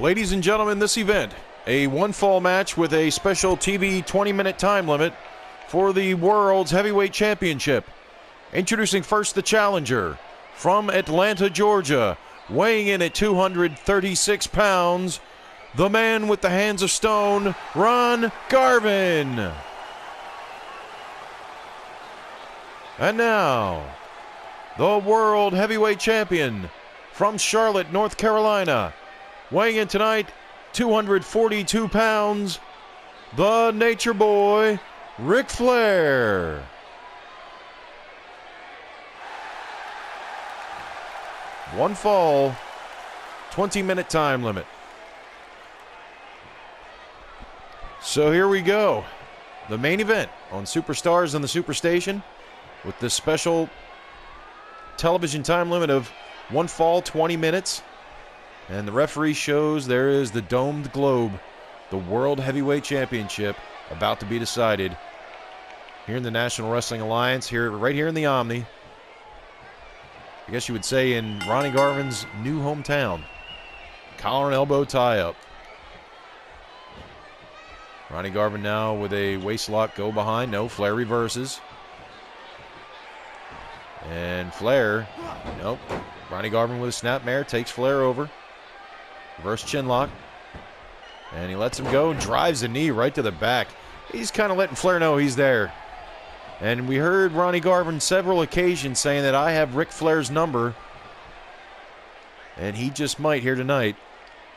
Ladies and gentlemen, this event, a one-fall match with a special TV 20-minute time limit for the World's Heavyweight Championship. Introducing first the challenger from Atlanta, Georgia, weighing in at 236 pounds, the man with the hands of stone, Ron Garvin. And now, the World Heavyweight Champion from Charlotte, North Carolina, weighing in tonight, 242 pounds, the Nature Boy, Ric Flair. One fall, 20-minute time limit. So here we go. The main event on Superstars and the Superstation with this special television time limit of one fall, 20 minutes. And the referee shows there is the domed globe, the World Heavyweight Championship, about to be decided here in the National Wrestling Alliance, right here in the Omni. I guess you would say in Ronnie Garvin's new hometown. Collar and elbow tie-up. Ronnie Garvin now with a waist lock go behind. No, Flair reverses. And Flair, nope. Ronnie Garvin with a snapmare takes Flair over. Reverse chin lock. And he lets him go and drives the knee right to the back. He's kind of letting Flair know he's there. And we heard Ronnie Garvin several occasions saying that I have Ric Flair's number. And he just might here tonight,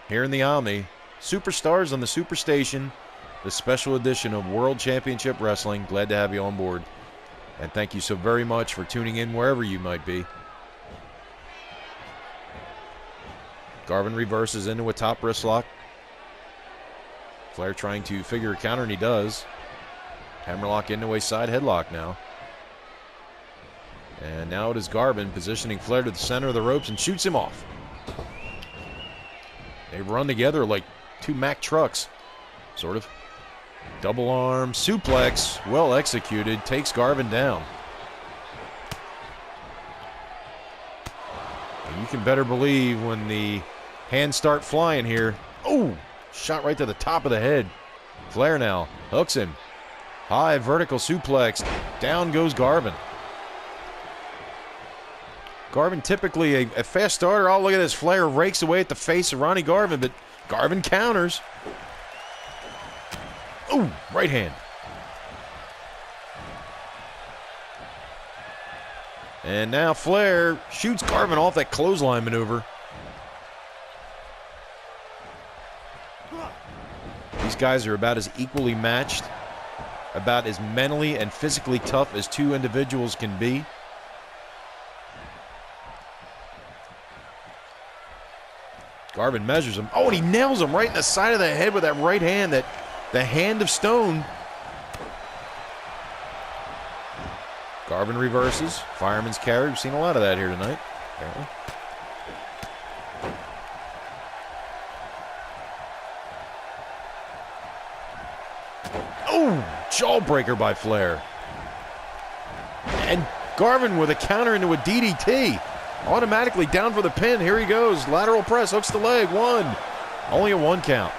here in the Omni. Superstars on the Superstation, the special edition of World Championship Wrestling. Glad to have you on board. And thank you so very much for tuning in wherever you might be. Garvin reverses into a top wrist lock. Flair trying to figure a counter, and he does. Hammerlock into a side headlock now. And now it is Garvin positioning Flair to the center of the ropes and shoots him off. They run together like two Mack trucks, sort of. Double arm suplex, well executed, takes Garvin down. And you can better believe when the hands start flying here. Oh, shot right to the top of the head. Flair now hooks him. High vertical suplex. Down goes Garvin. Garvin typically a fast starter. Oh, look at this. Flair rakes away at the face of Ronnie Garvin, but Garvin counters. Ooh, right hand. And now Flair shoots Garvin off that clothesline maneuver. These guys are about as equally matched, about as mentally and physically tough as two individuals can be. Garvin measures him. Oh, and he nails him right in the side of the head with that right hand, the hand of stone. Garvin reverses. Fireman's carry. We've seen a lot of that here tonight, apparently. Oh, jawbreaker by Flair. And Garvin with a counter into a DDT. Automatically down for the pin. Here he goes. Lateral press. Hooks the leg. One. Only a one count.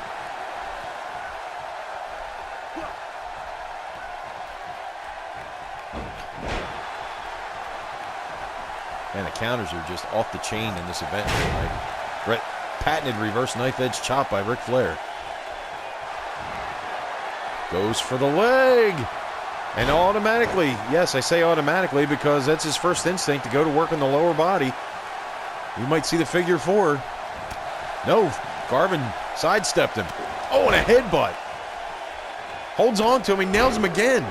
Man, the counters are just off the chain in this event tonight. Patented reverse knife edge chop by Ric Flair. Goes for the leg. And automatically, yes, I say automatically because that's his first instinct to go to work on the lower body. We might see the figure four. No, Garvin sidestepped him. Oh, and a headbutt. Holds on to him. He nails him again.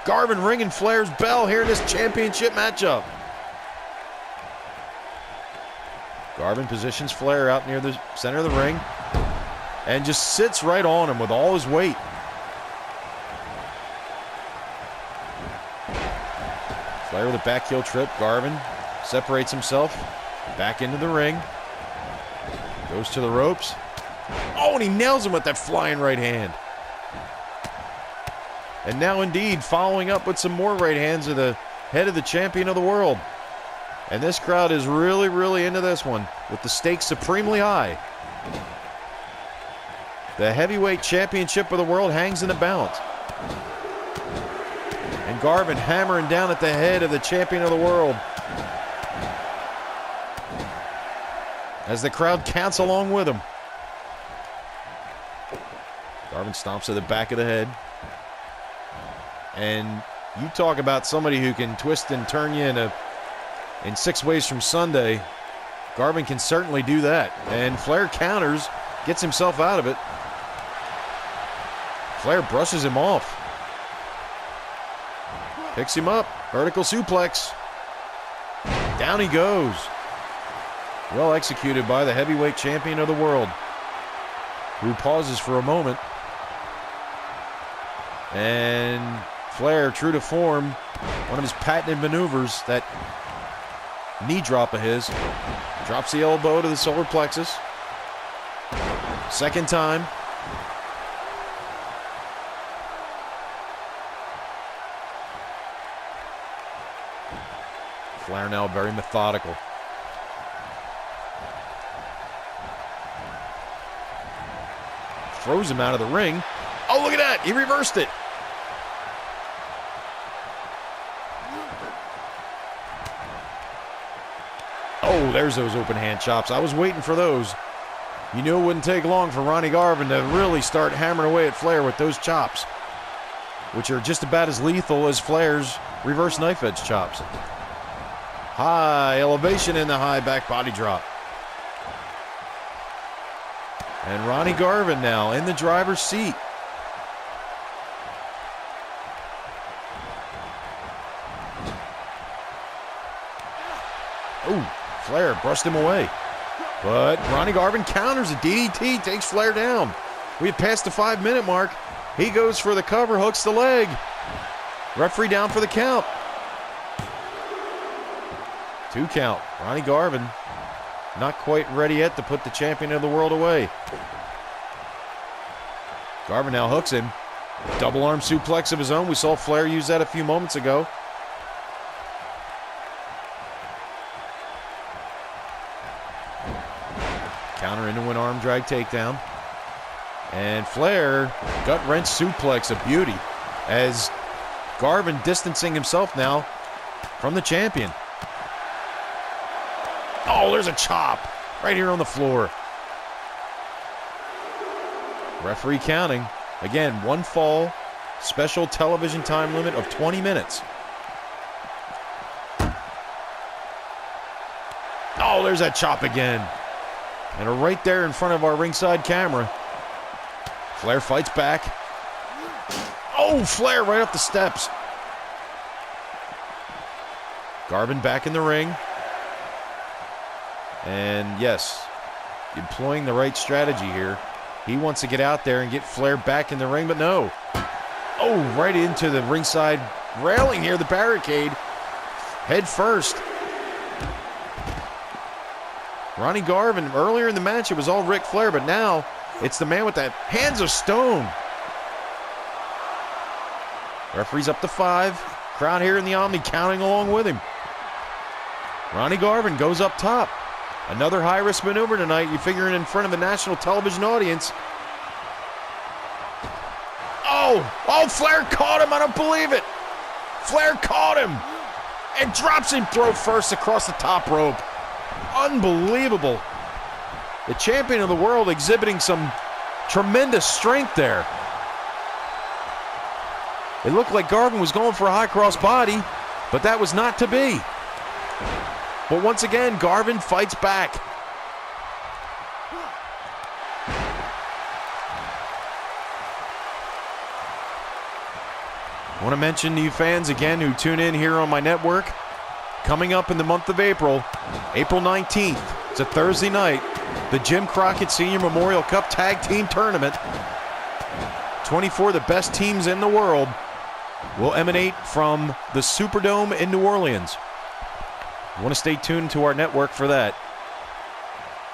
Garvin ringing Flair's bell here in this championship matchup. Garvin positions Flair out near the center of the ring and just sits right on him with all his weight. Flair with a back heel trip. Garvin separates himself back into the ring. Goes to the ropes. Oh, and he nails him with that flying right hand. And now indeed following up with some more right hands of the head of the champion of the world. And this crowd is really, really into this one with the stakes supremely high. The heavyweight championship of the world hangs in the balance. And Garvin hammering down at the head of the champion of the world. As the crowd counts along with him. Garvin stomps to the back of the head. And you talk about somebody who can twist and turn you in 6 ways from Sunday. Garvin can certainly do that. And Flair counters, gets himself out of it. Flair brushes him off. Picks him up. Vertical suplex. Down he goes. Well executed by the heavyweight champion of the world, who pauses for a moment. And Flair, true to form, one of his patented maneuvers, that knee drop of his, drops the elbow to the solar plexus. Second time. Flair now very methodical. Throws him out of the ring. Oh, look at that. He reversed it. Oh, there's those open hand chops. I was waiting for those. You knew it wouldn't take long for Ronnie Garvin to really start hammering away at Flair with those chops, which are just about as lethal as Flair's reverse knife edge chops. High elevation in the high back body drop. And Ronnie Garvin now in the driver's seat. Oh, Flair brushed him away. But Ronnie Garvin counters a DDT, takes Flair down. We have passed the 5-minute mark. He goes for the cover, hooks the leg. Referee down for the count. 2 count. Ronnie Garvin not quite ready yet to put the champion of the world away. Garvin now hooks him. Double arm suplex of his own. We saw Flair use that a few moments ago. Counter into an arm drag takedown. And Flair gut wrench suplex, a beauty, as Garvin distancing himself now from the champion. Oh, there's a chop right here on the floor. Referee counting. Again, 1 fall, special television time limit of 20 minutes. Oh, there's that chop again. And right there in front of our ringside camera. Flair fights back. Oh, Flair right up the steps. Garvin back in the ring. And yes, employing the right strategy here. He wants to get out there and get Flair back in the ring, but no. Oh, right into the ringside railing here, the barricade. Head first. Ronnie Garvin, earlier in the match, it was all Ric Flair, but now it's the man with the hands of stone. Referee's up to 5. Crowd here in the Omni counting along with him. Ronnie Garvin goes up top. Another high-risk maneuver tonight. You're figuring in front of a national television audience. Oh, Flair caught him. I don't believe it. Flair caught him and drops him throat first across the top rope. Unbelievable. The champion of the world exhibiting some tremendous strength there. It looked like Garvin was going for a high cross body, but that was not to be. But once again, Garvin fights back. I want to mention to you fans again who tune in here on my network, coming up in the month of April, April 19th, it's a Thursday night, the Jim Crockett Senior Memorial Cup Tag Team Tournament. 24 of the best teams in the world will emanate from the Superdome in New Orleans. You want to stay tuned to our network for that.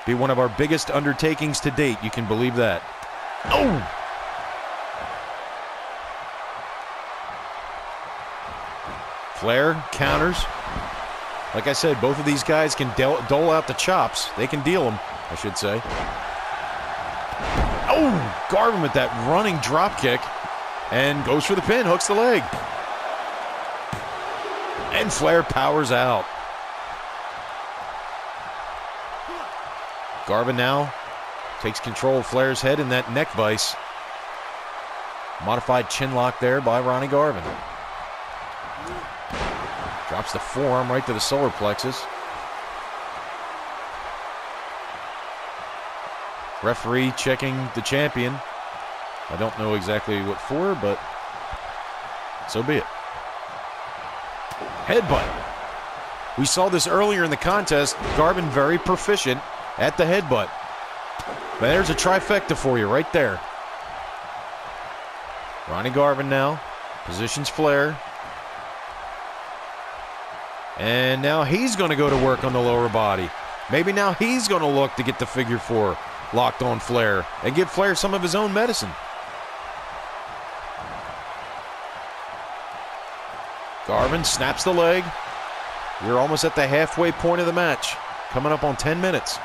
Be one of our biggest undertakings to date, you can believe that. Oh! Flair counters. Like I said, both of these guys can dole out the chops. They can deal them, I should say. Oh, Garvin with that running drop kick and goes for the pin, hooks the leg. And Flair powers out. Garvin now takes control of Flair's head in that neck vise. Modified chin lock there by Ronnie Garvin. Drops the forearm right to the solar plexus. Referee checking the champion. I don't know exactly what for, but so be it. Headbutt. We saw this earlier in the contest. Garvin very proficient at the headbutt. But there's a trifecta for you right there. Ronnie Garvin now positions Flair. And now he's going to go to work on the lower body. Maybe now he's going to look to get the figure four locked on Flair and give Flair some of his own medicine. Garvin snaps the leg. We're almost at the halfway point of the match. Coming up on 10 minutes.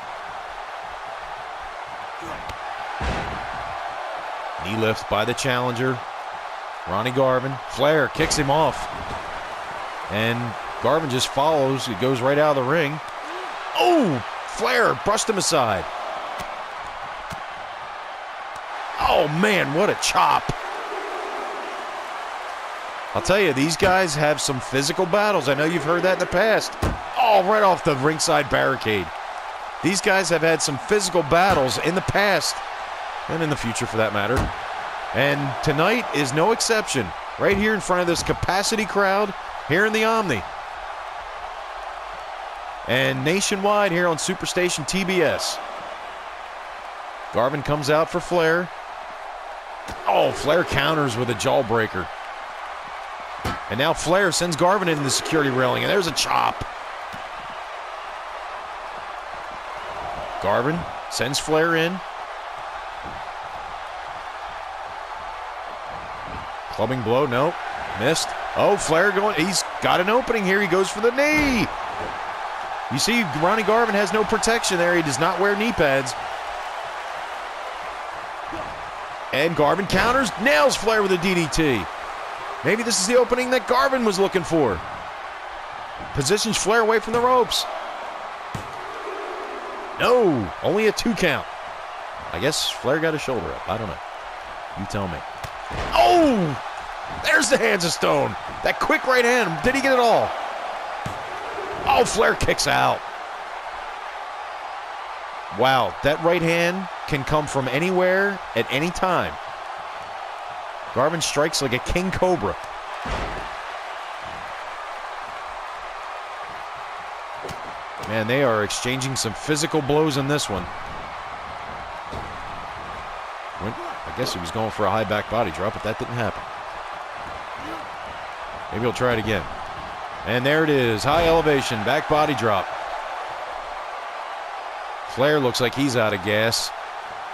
Knee lift by the challenger. Ronnie Garvin. Flair kicks him off. And Garvin just follows. He goes right out of the ring. Oh! Flair brushed him aside. Oh, man, what a chop. I'll tell you, these guys have some physical battles. I know you've heard that in the past. Oh, right off the ringside barricade. These guys have had some physical battles in the past, and in the future for that matter. And tonight is no exception. Right here in front of this capacity crowd here in the Omni. And nationwide here on Superstation TBS. Garvin comes out for Flair. Oh, Flair counters with a jawbreaker. And now Flair sends Garvin into the security railing, and there's a chop. Garvin sends Flair in. Clubbing blow, no, missed. Oh, Flair going, he's got an opening here. He goes for the knee. You see, Ronnie Garvin has no protection there. He does not wear knee pads. And Garvin counters, nails Flair with a DDT. Maybe this is the opening that Garvin was looking for. Positions Flair away from the ropes. No, only a 2 count. I guess Flair got his shoulder up. I don't know. You tell me. Oh! There's the hands of stone. That quick right hand. Did he get it all? Oh, Flair kicks out. Wow, that right hand can come from anywhere at any time. Garvin strikes like a king cobra. Man, they are exchanging some physical blows in this one. I guess he was going for a high back body drop, but that didn't happen. Maybe he'll try it again. And there it is, high elevation, back body drop. Flair looks like he's out of gas.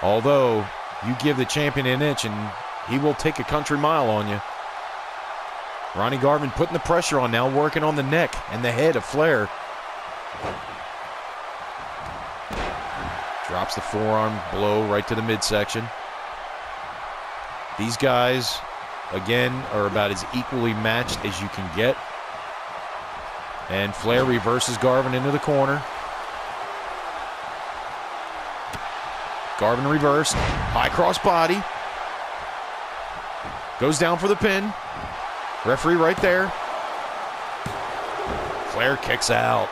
Although, you give the champion an inch and he will take a country mile on you. Ronnie Garvin putting the pressure on now, working on the neck and the head of Flair. Drops the forearm blow right to the midsection. These guys, again, are about as equally matched as you can get. And Flair reverses Garvin into the corner. Garvin reversed. High cross body. Goes down for the pin. Referee right there. Flair kicks out.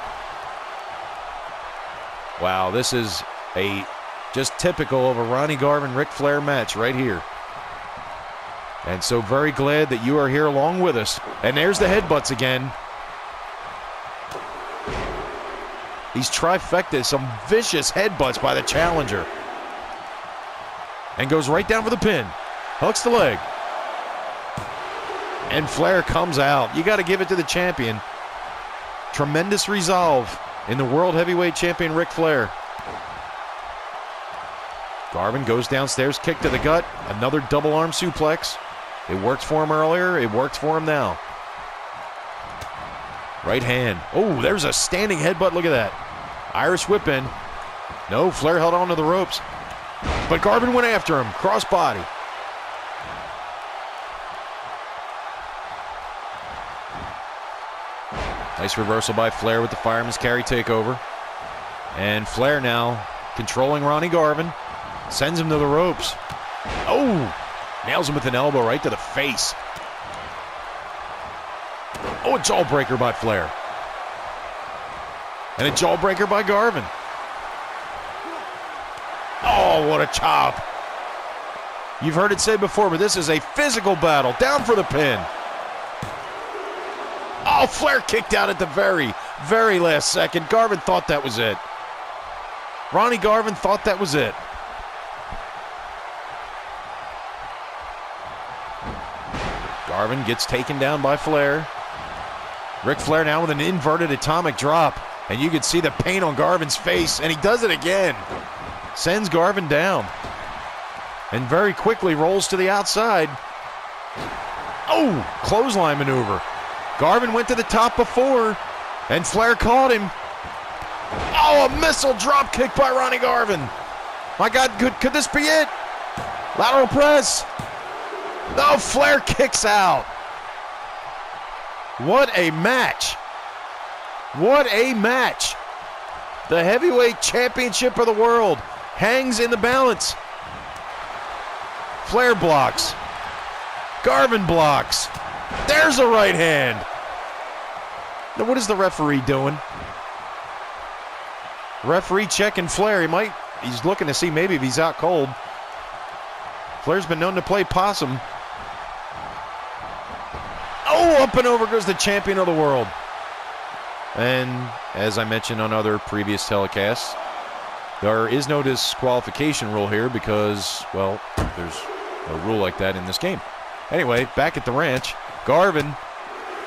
Wow, this is a just typical of a Ronnie Garvin Ric Flair match right here. And so very glad that you are here along with us. And there's the headbutts again. These trifectas, some vicious headbutts by the challenger. And goes right down for the pin. Hooks the leg. And Flair comes out. You got to give it to the champion. Tremendous resolve in the World Heavyweight Champion Ric Flair. Garvin goes downstairs, kick to the gut. Another double arm suplex. It worked for him earlier. It worked for him now. Right hand. Oh, there's a standing headbutt. Look at that. Irish whip in. No, Flair held on to the ropes. But Garvin went after him. Crossbody. Nice reversal by Flair with the fireman's carry takeover. And Flair now controlling Ronnie Garvin. Sends him to the ropes. Oh! Nails him with an elbow right to the face. Oh, a jawbreaker by Flair. And a jawbreaker by Garvin. Oh, what a chop. You've heard it said before, but this is a physical battle. Down for the pin. Oh, Flair kicked out at the very, very last second. Garvin thought that was it. Ronnie Garvin thought that was it. Garvin gets taken down by Flair. Ric Flair now with an inverted atomic drop. And you can see the pain on Garvin's face, and he does it again. Sends Garvin down. And very quickly rolls to the outside. Oh, clothesline maneuver. Garvin went to the top before, and Flair caught him. Oh, a missile drop kick by Ronnie Garvin. My God, could this be it? Lateral press. No, Flair kicks out. What a match. What a match. The heavyweight championship of the world hangs in the balance. Flair blocks. Garvin blocks. There's a right hand. Now, what is the referee doing? Referee checking Flair. He's looking to see maybe if he's out cold. Flair's been known to play possum. Oh, up and over goes the champion of the world. And as I mentioned on other previous telecasts, there is no disqualification rule here because, well, there's no rule like that in this game. Anyway, back at the ranch, Garvin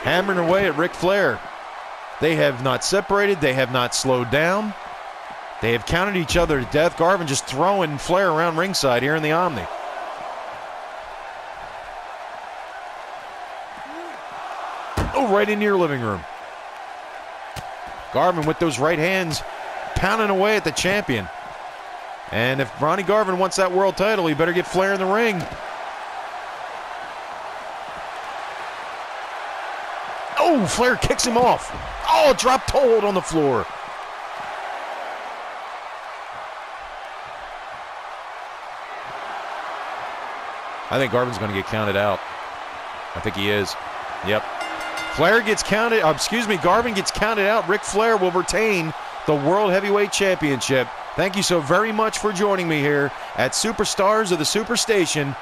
hammering away at Ric Flair. They have not separated. They have not slowed down. They have counted each other to death. Garvin just throwing Flair around ringside here in the Omni. Oh, right into your living room. Garvin with those right hands pounding away at the champion. And if Ronnie Garvin wants that world title, he better get Flair in the ring. Oh, Flair kicks him off. Oh, drop toe hold on the floor. I think Garvin's going to get counted out. I think he is. Yep. Garvin gets counted out. Ric Flair will retain the World Heavyweight Championship. Thank you so very much for joining me here at Superstars of the Superstation.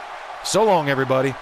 So long, everybody.